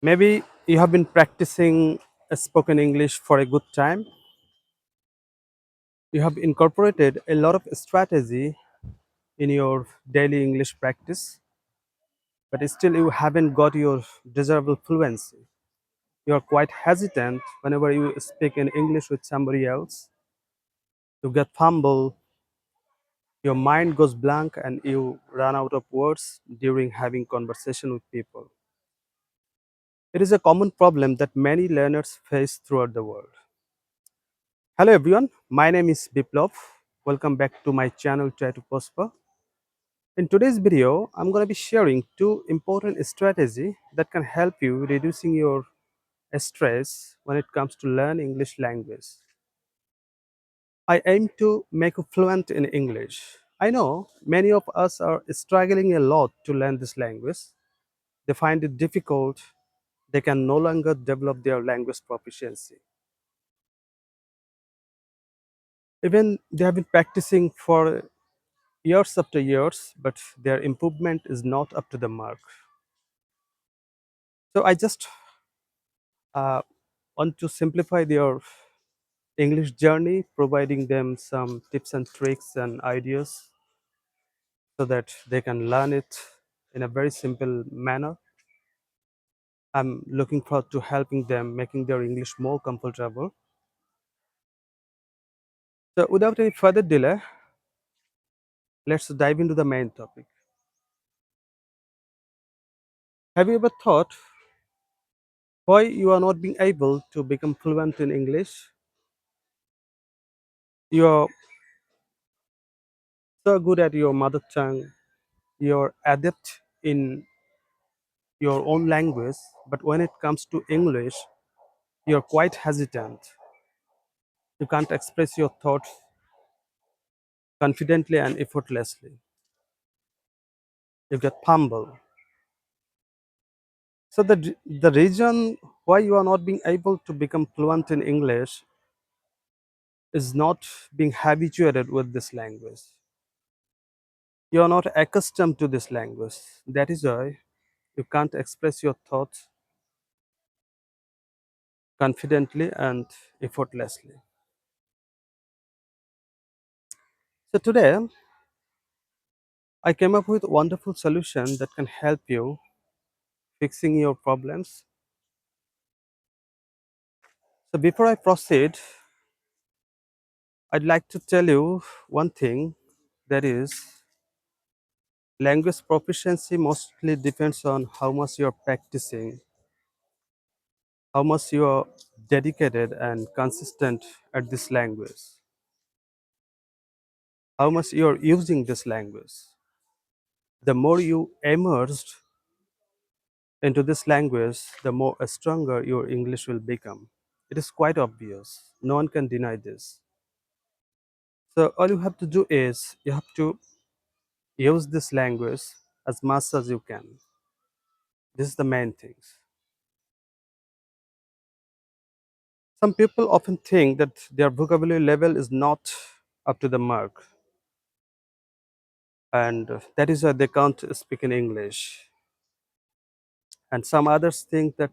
Maybe you have been practicing spoken English for a good time. You have incorporated a lot of strategy in your daily English practice, but still you haven't got your desirable fluency. You are quite hesitant whenever you speak in English with somebody else. You get fumble, your mind goes blank, and you run out of words during having conversation with people. It is a common problem that many learners face throughout the world. Hello everyone, my name is Biplov. Welcome back to my channel Try to Prosper. In today's video, I'm going to be sharing two important strategies that can help you reducing your stress when it comes to learn English language. I aim to make you fluent in English. I know many of us are struggling a lot to learn this language. They find it difficult. They can no longer develop their language proficiency. Even they have been practicing for years after years, but their improvement is not up to the mark. So I just uh, want to simplify their English journey, providing them some tips and tricks and ideas so that they can learn it in a very simple manner. I'm looking forward to helping them, making their English more comfortable. So without any further delay, let's dive into the main topic. Have you ever thought why you are not being able to become fluent in English? You are so good at your mother tongue, you're adept in your own language, but when it comes to English, you're quite hesitant. You can't express your thoughts confidently and effortlessly. You get humble. So the reason why you are not being able to become fluent in English is not being habituated with this language. You are not accustomed to this language. That is why you can't express your thoughts confidently and effortlessly. So today I came up with a wonderful solution that can help you fixing your problems. So before I proceed, I'd like to tell you one thing, that is language proficiency mostly depends on how much you're practicing, how much you're dedicated and consistent at this language, how much you're using this language. The more you immersed into this language, the more stronger your English will become. It is quite obvious. No one can deny this. So all you have to do is you have to use this language as much as you can. This is the main things. Some people often think that their vocabulary level is not up to the mark, and that is why they can't speak in English. And some others think that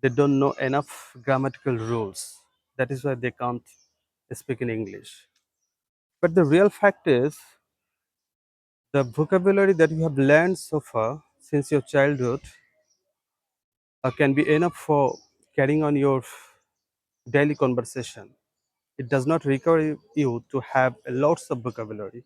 they don't know enough grammatical rules. That is why they can't speak in English. But the real fact is, the vocabulary that you have learned so far since your childhood can be enough for carrying on your daily conversation. It does not require you to have lots of vocabulary.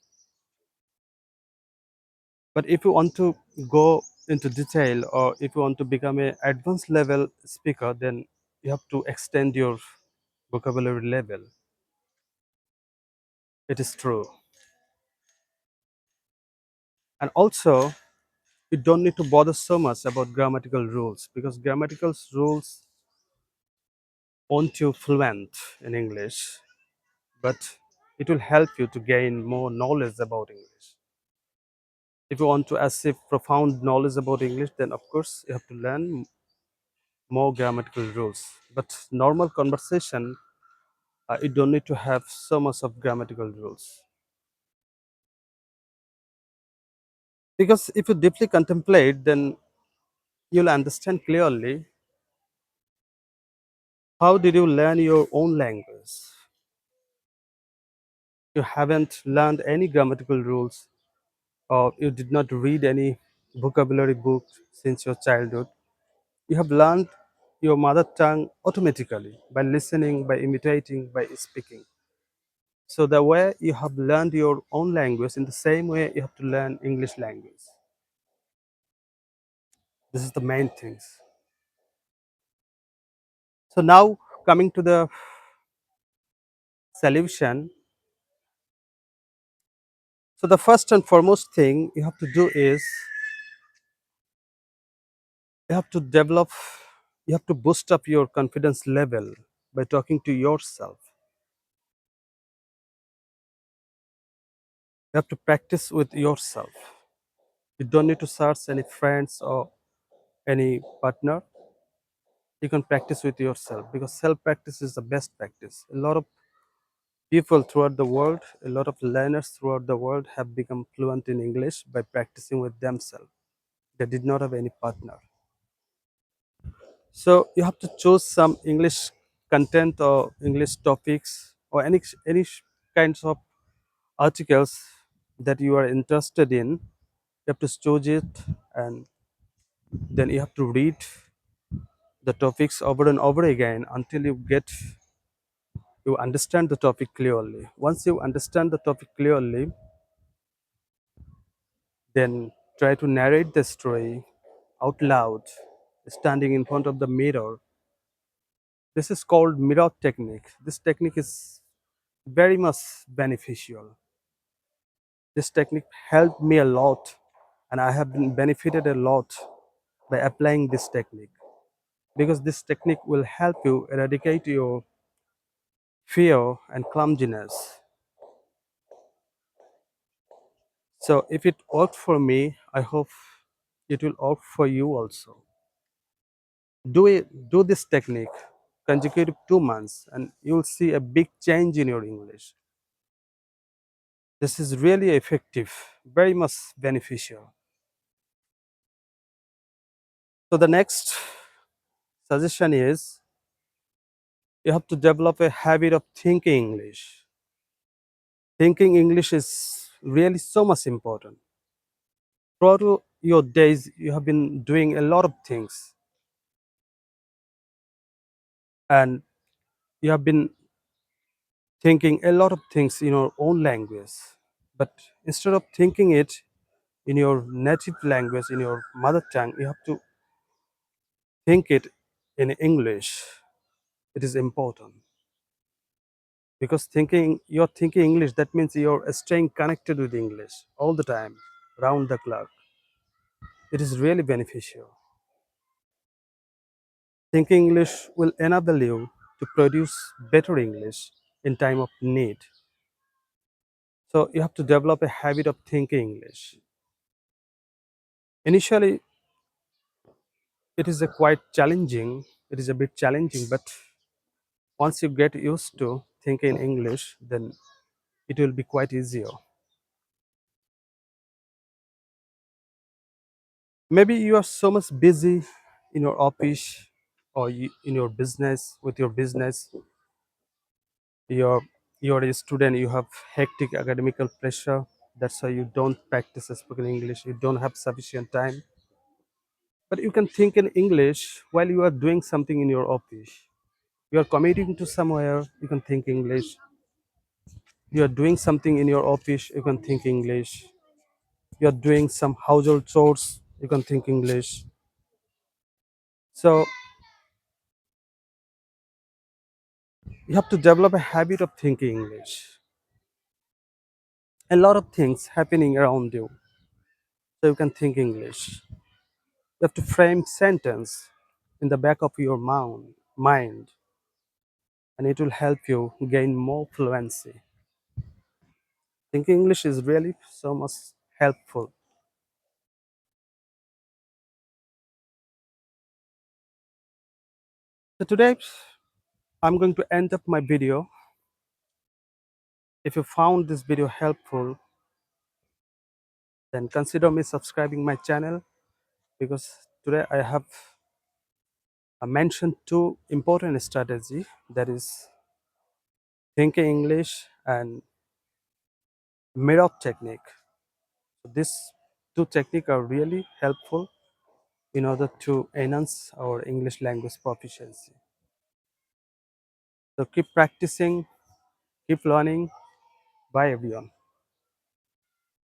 But if you want to go into detail, or if you want to become a advanced level speaker, then you have to extend your vocabulary level. It is true. And also, you don't need to bother so much about grammatical rules, because grammatical rules won't you fluent in English, but it will help you to gain more knowledge about English. If you want to achieve profound knowledge about English, then of course you have to learn more grammatical rules. But normal conversation, you don't need to have so much of grammatical rules. Because if you deeply contemplate, then you'll understand clearly How did you learn your own language? You haven't learned any grammatical rules, or you did not read any vocabulary book since your childhood. You have learned your mother tongue automatically by listening, by imitating, by speaking. So the way you have learned your own language, in the same way you have to learn English language. This is the main things. So now coming to the solution. So the first and foremost thing you have to do is you have to develop, you have to boost up your confidence level by talking to yourself. You have to practice with yourself. You don't need to search any friends or any partner. You can practice with yourself because self practice is the best practice. A lot of people throughout the world, a lot of learners throughout the world have become fluent in English by practicing with themselves. They did not have any partner. So you have to choose some English content or English topics or any kinds of articles that you are interested in. You have to choose it, and then you have to read the topics over and over again until you understand the topic clearly. Once you understand the topic clearly, then try to narrate the story out loud, standing in front of the mirror. This is called mirror technique. This technique is very much beneficial. This technique helped me a lot, and I have been benefited a lot by applying this technique, because this technique will help you eradicate your fear and clumsiness. So if it worked for me, I hope it will work for you also. Do this technique consecutive 2 months, and you'll see a big change in your English. This is really effective, very much beneficial. So the next suggestion is you have to develop a habit of thinking English. Thinking English is really so much important. Throughout your days, you have been doing a lot of things, and you have been thinking a lot of things in your own language. But instead of thinking it in your native language, in your mother tongue, you have to think it in English. It is important because you're thinking English, that means you're staying connected with English all the time, round the clock. It is really beneficial. Thinking English will enable you to produce better English in time of need. So you have to develop a habit of thinking English. Initially, it is a quite challenging. It is a bit challenging, but once you get used to thinking English, then it will be quite easier. Maybe you are so much busy in your office or in your business, with your business. You're you're a student. You have hectic academical pressure. That's why you don't practice spoken English. You don't have sufficient time. But you can think in English while you are doing something in your office. You are commuting to somewhere. You can think English. You are doing something in your office. You can think English. You are doing some household chores. You can think English. So you have to develop a habit of thinking English. A lot of things happening around you, so you can think English. You have to frame sentence in the back of your mind, and it will help you gain more fluency. Thinking English is really so much helpful. So today I'm going to end up my video. If you found this video helpful, then consider me subscribing my channel, because today I have I mentioned two important strategy, that is thinking English and mirror technique. So these two techniques are really helpful in order to enhance our English language proficiency. So keep practicing, keep learning. Bye everyone.